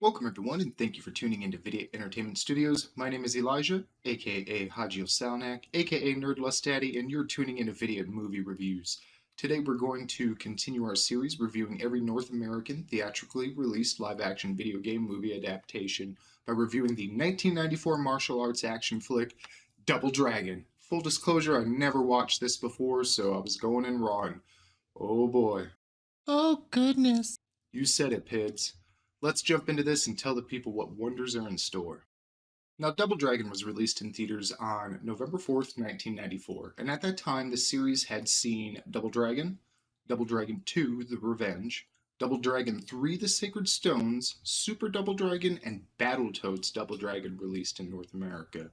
Welcome everyone, and thank you for tuning into Vidiot Entertainment Studios. My name is Elijah, aka Hajio Salnak, aka Nerdlust Daddy, and you're tuning into Vidiot Movie Reviews. Today we're going to continue our series reviewing every North American theatrically released live-action video game movie adaptation by reviewing the 1994 martial arts action flick, Double Dragon. Full disclosure, I never watched this before, so I was going in raw, and oh boy. Oh, goodness. You said it, Pids. Let's jump into this and tell the people what wonders are in store. Now, Double Dragon was released in theaters on November 4th, 1994, and at that time the series had seen Double Dragon 2, The Revenge, Double Dragon 3, The Sacred Stones, Super Double Dragon, and Battletoads Double Dragon released in North America.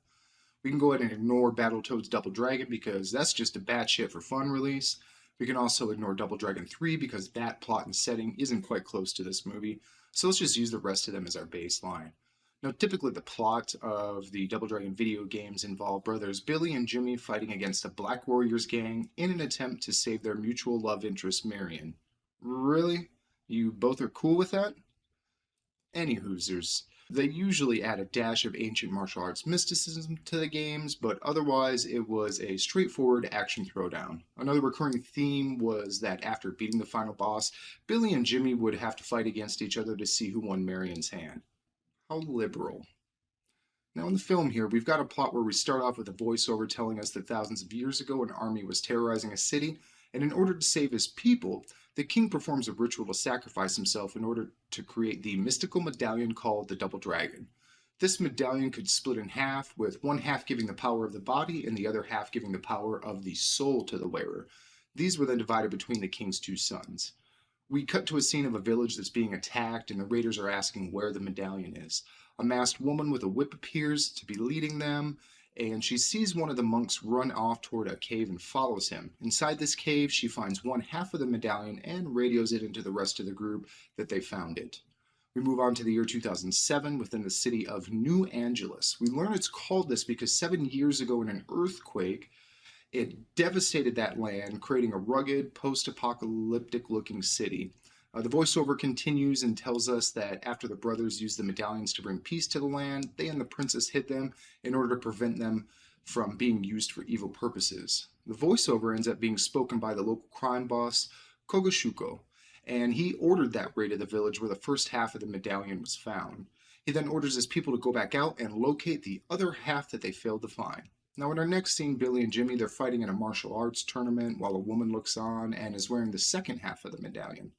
We can go ahead and ignore Battletoads Double Dragon because that's just a batshit for fun release. We can also ignore Double Dragon 3 because that plot and setting isn't quite close to this movie. So let's just use the rest of them as our baseline. Now, typically the plot of the Double Dragon video games involve brothers Billy and Jimmy fighting against a Black Warriors gang in an attempt to save their mutual love interest Marion. Really? You both are cool with that? Any hoosers. They usually add a dash of ancient martial arts mysticism to the games, but otherwise it was a straightforward action throwdown. Another recurring theme was that after beating the final boss, Billy and Jimmy would have to fight against each other to see who won Marion's hand. How liberal. Now in the film here, we've got a plot where we start off with a voiceover telling us that thousands of years ago an army was terrorizing a city, and in order to save his people, the king performs a ritual to sacrifice himself in order to create the mystical medallion called the Double Dragon. This medallion could split in half, with one half giving the power of the body and the other half giving the power of the soul to the wearer. These were then divided between the king's two sons. We cut to a scene of a village that's being attacked, and the raiders are asking where the medallion is. A masked woman with a whip appears to be leading them, and she sees one of the monks run off toward a cave and follows him. Inside this cave, she finds one half of the medallion and radios it into the rest of the group that they found it. We move on to the year 2007 within the city of New Angeles. We learn it's called this because 7 years ago in an earthquake, it devastated that land, creating a rugged, post-apocalyptic looking city. The voiceover continues and tells us that after the brothers used the medallions to bring peace to the land, they and the princess hid them in order to prevent them from being used for evil purposes. The voiceover ends up being spoken by the local crime boss, Kogashuko, and he ordered that raid of the village where the first half of the medallion was found. He then orders his people to go back out and locate the other half that they failed to find. Now in our next scene, Billy and Jimmy, they're fighting in a martial arts tournament while a woman looks on and is wearing the second half of the medallion.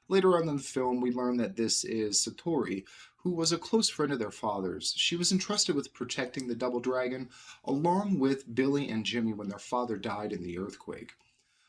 Later on in the film, we learn that this is Satori, who was a close friend of their father's. She was entrusted with protecting the Double Dragon, along with Billy and Jimmy when their father died in the earthquake.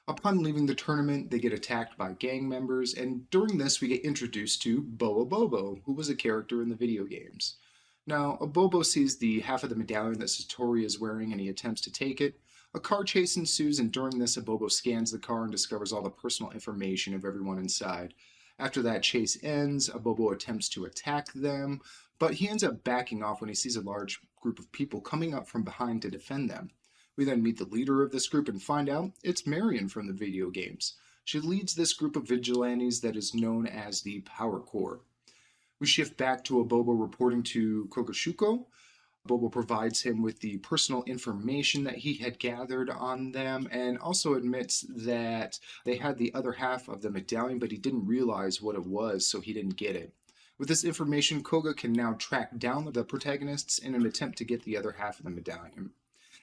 Upon leaving the tournament, they get attacked by gang members, and during this we get introduced to Bobo, who was a character in the video games. Now, Bobo sees the half of the medallion that Satori is wearing and he attempts to take it. A car chase ensues, and during this, Abobo scans the car and discovers all the personal information of everyone inside. After that chase ends, Abobo attempts to attack them, but he ends up backing off when he sees a large group of people coming up from behind to defend them. We then meet the leader of this group and find out it's Marion from the video games. She leads this group of vigilantes that is known as the Power Corps. We shift back to Abobo reporting to Kogashuko. Bobo provides him with the personal information that he had gathered on them and also admits that they had the other half of the medallion, but he didn't realize what it was, so he didn't get it. With this information, Koga can now track down the protagonists in an attempt to get the other half of the medallion.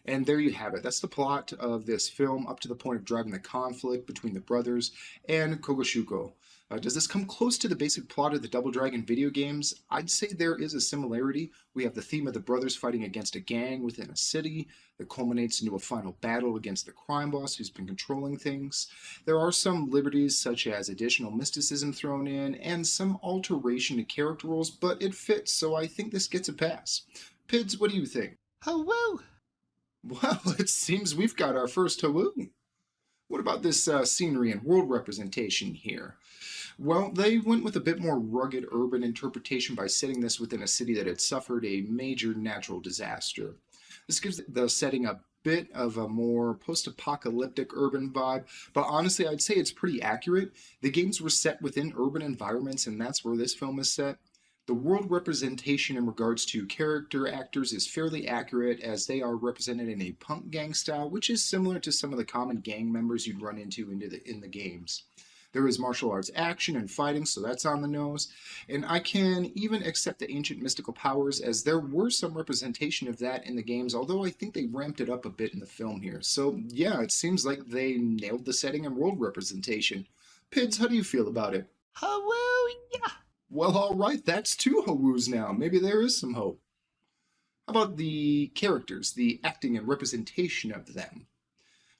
And there you have it. That's the plot of this film up to the point of driving the conflict between the brothers and Kogashuko. Does this come close to the basic plot of the Double Dragon video games? I'd say there is a similarity. We have the theme of the brothers fighting against a gang within a city that culminates into a final battle against the crime boss who's been controlling things. There are some liberties such as additional mysticism thrown in and some alteration to character roles, but it fits, so I think this gets a pass. Pids, what do you think? Hawoo! Well, it seems we've got our first hawoo. What about this scenery and world representation here? Well, they went with a bit more rugged urban interpretation by setting this within a city that had suffered a major natural disaster. This gives the setting a bit of a more post-apocalyptic urban vibe, but honestly, I'd say it's pretty accurate. The games were set within urban environments, and that's where this film is set. The world representation in regards to character actors is fairly accurate as they are represented in a punk gang style, which is similar to some of the common gang members you'd run into in the games. There is martial arts action and fighting, so that's on the nose. And I can even accept the ancient mystical powers, as there were some representation of that in the games, although I think they ramped it up a bit in the film here. So yeah, it seems like they nailed the setting and world representation. Pids, how do you feel about it? Hawoo, yeah. Well, alright, that's two hawoos now. Maybe there is some hope. How about the characters, the acting and representation of them?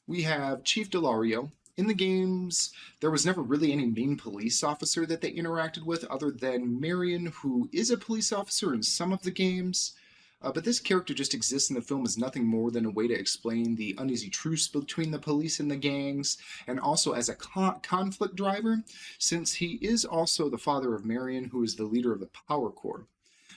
We have Chief Delario. In the games, there was never really any main police officer that they interacted with other than Marion, who is a police officer in some of the games. But this character just exists in the film as nothing more than a way to explain the uneasy truce between the police and the gangs, and also as a conflict driver, since he is also the father of Marion, who is the leader of the Power Corps.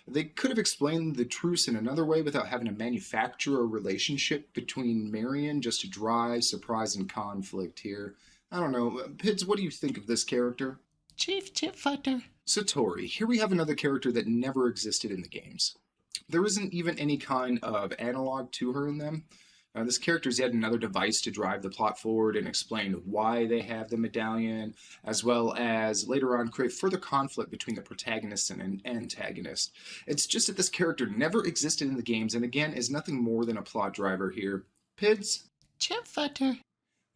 They could have explained the truce in another way without having to manufacture a relationship between Marion just to drive surprise and conflict here. I don't know. Pids, what do you think of this character? Chief chit futter. Satori. Here we have another character that never existed in the games. There isn't even any kind of analog to her in them. This character is yet another device to drive the plot forward and explain why they have the medallion, as well as later on create further conflict between the protagonist and antagonist. It's just that this character never existed in the games and again is nothing more than a plot driver here. Pids? Chit futter.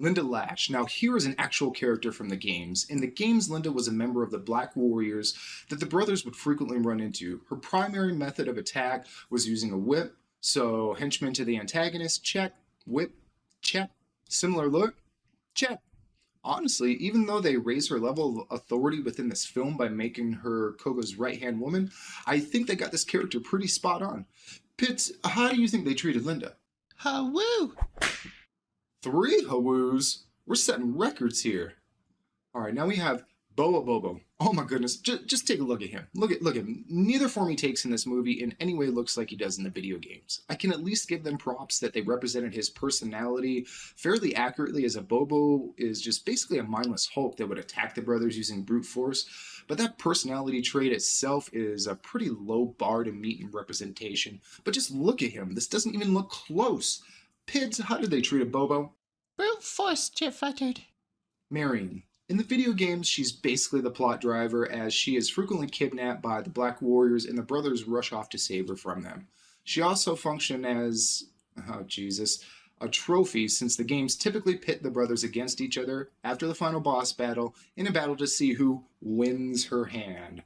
Linda Lash. Now, here is an actual character from the games. In the games, Linda was a member of the Black Warriors that the brothers would frequently run into. Her primary method of attack was using a whip. So, henchman to the antagonist, check. Whip, check. Similar look, check. Honestly, even though they raise her level of authority within this film by making her Kogo's right-hand woman, I think they got this character pretty spot on. Pitts, how do you think they treated Linda? Hawoo. 3 hawoos? We're setting records here. Alright, now we have Boa Bobo. Oh my goodness, just take a look at him. Look at him. Neither form he takes in this movie in any way looks like he does in the video games. I can at least give them props that they represented his personality fairly accurately, as a Bobo is just basically a mindless Hulk that would attack the brothers using brute force. But that personality trait itself is a pretty low bar to meet in representation. But just look at him. This doesn't even look close. Pids, how did they treat a Bobo? Brute force chit futtered. Marion. In the video games, she's basically the plot driver, as she is frequently kidnapped by the Black Warriors and the brothers rush off to save her from them. She also functioned as, a trophy, since the games typically pit the brothers against each other after the final boss battle in a battle to see who wins her hand.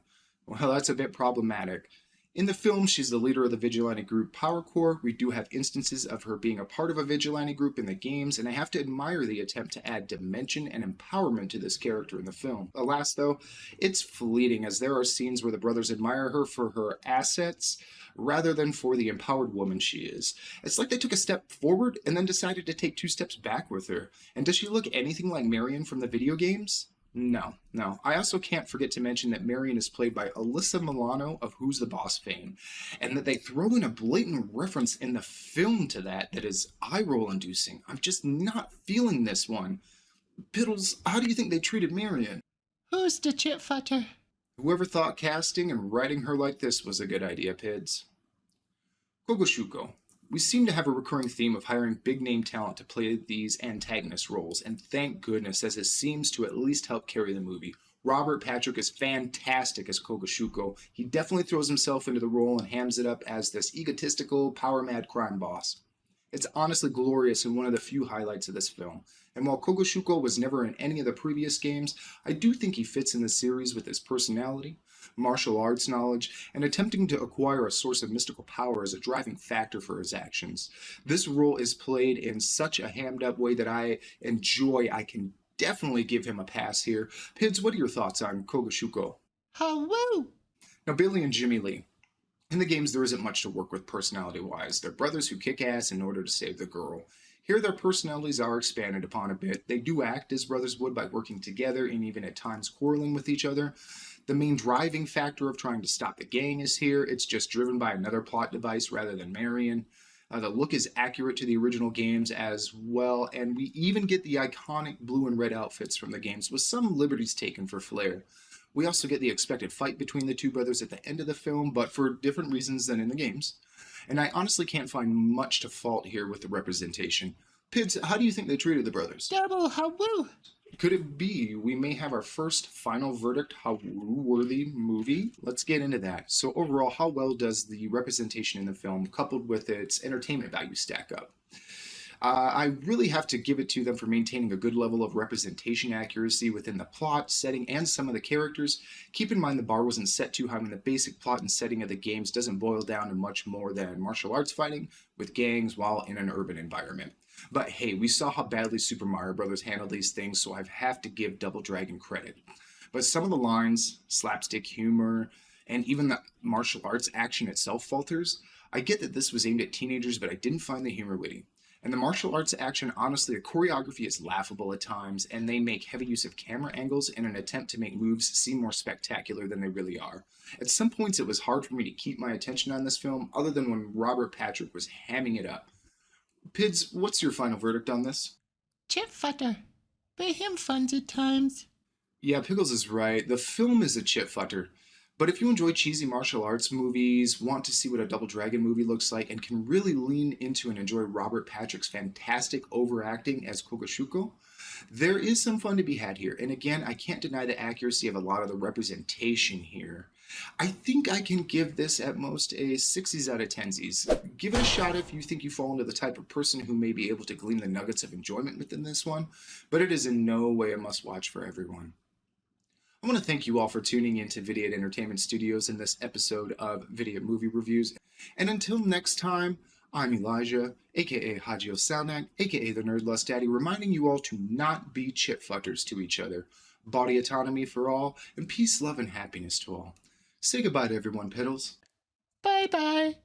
Well, that's a bit problematic. In the film, she's the leader of the vigilante group Power Corps. We do have instances of her being a part of a vigilante group in the games, and I have to admire the attempt to add dimension and empowerment to this character in the film. Alas, though, it's fleeting, as there are scenes where the brothers admire her for her assets rather than for the empowered woman she is. It's like they took a step forward and then decided to take 2 steps back with her. And does she look anything like Marion from the video games? No. I also can't forget to mention that Marion is played by Alyssa Milano of Who's the Boss fame, and that they throw in a blatant reference in the film to that is eye-roll inducing. I'm just not feeling this one. Piddles, how do you think they treated Marion? Who's the chit futter? Whoever thought casting and writing her like this was a good idea, Pids. Kogoshuko. We seem to have a recurring theme of hiring big-name talent to play these antagonist roles, and thank goodness, as it seems to at least help carry the movie. Robert Patrick is fantastic as Kogoshuko. He definitely throws himself into the role and hams it up as this egotistical, power-mad crime boss. It's honestly glorious and one of the few highlights of this film. And while Kogoshuko was never in any of the previous games, I do think he fits in the series with his personality, martial arts knowledge, and attempting to acquire a source of mystical power as a driving factor for his actions. This role is played in such a hammed up way that I enjoy. I can definitely give him a pass here. Pids, what are your thoughts on Kogoshuko? Hawoo. Now, Billy and Jimmy Lee. In the games, there isn't much to work with personality-wise. They're brothers who kick ass in order to save the girl. Here, their personalities are expanded upon a bit. They do act as brothers would by working together and even at times quarreling with each other. The main driving factor of trying to stop the gang is here. It's just driven by another plot device rather than Marion. The look is accurate to the original games as well, and we even get the iconic blue and red outfits from the games, with some liberties taken for flair. We also get the expected fight between the two brothers at the end of the film, but for different reasons than in the games. And I honestly can't find much to fault here with the representation. Pids, how do you think they treated the brothers? Double hawoo. Could it be we may have our first final verdict hawoo-worthy movie? Let's get into that. So overall, how well does the representation in the film, coupled with its entertainment value, stack up? I really have to give it to them for maintaining a good level of representation accuracy within the plot, setting, and some of the characters. Keep in mind the bar wasn't set too high when the basic plot and setting of the games doesn't boil down to much more than martial arts fighting with gangs while in an urban environment. But hey, we saw how badly Super Mario Bros. Handled these things, so I have to give Double Dragon credit. But some of the lines, slapstick humor, and even the martial arts action itself falters. I get that this was aimed at teenagers, but I didn't find the humor witty. And the martial arts action, honestly, the choreography is laughable at times, and they make heavy use of camera angles in an attempt to make moves seem more spectacular than they really are. At some points, it was hard for me to keep my attention on this film, other than when Robert Patrick was hamming it up. Pids, what's your final verdict on this? Chit futter. But him funds at times. Yeah, Pickles is right. The film is a chit futter. But if you enjoy cheesy martial arts movies, want to see what a Double Dragon movie looks like, and can really lean into and enjoy Robert Patrick's fantastic overacting as Kogashuko, there is some fun to be had here. And again, I can't deny the accuracy of a lot of the representation here. I think I can give this at most a 6s out of 10s. Give it a shot if you think you fall into the type of person who may be able to glean the nuggets of enjoyment within this one, but it is in no way a must-watch for everyone. I want to thank you all for tuning in to Vidiot Entertainment Studios in this episode of Vidiot Movie Reviews. And until next time, I'm Elijah, aka Hajio Salnak, aka the Nerdlust Daddy, reminding you all to not be chit futters to each other. Body autonomy for all, and peace, love, and happiness to all. Say goodbye to everyone, Piddles. Bye bye.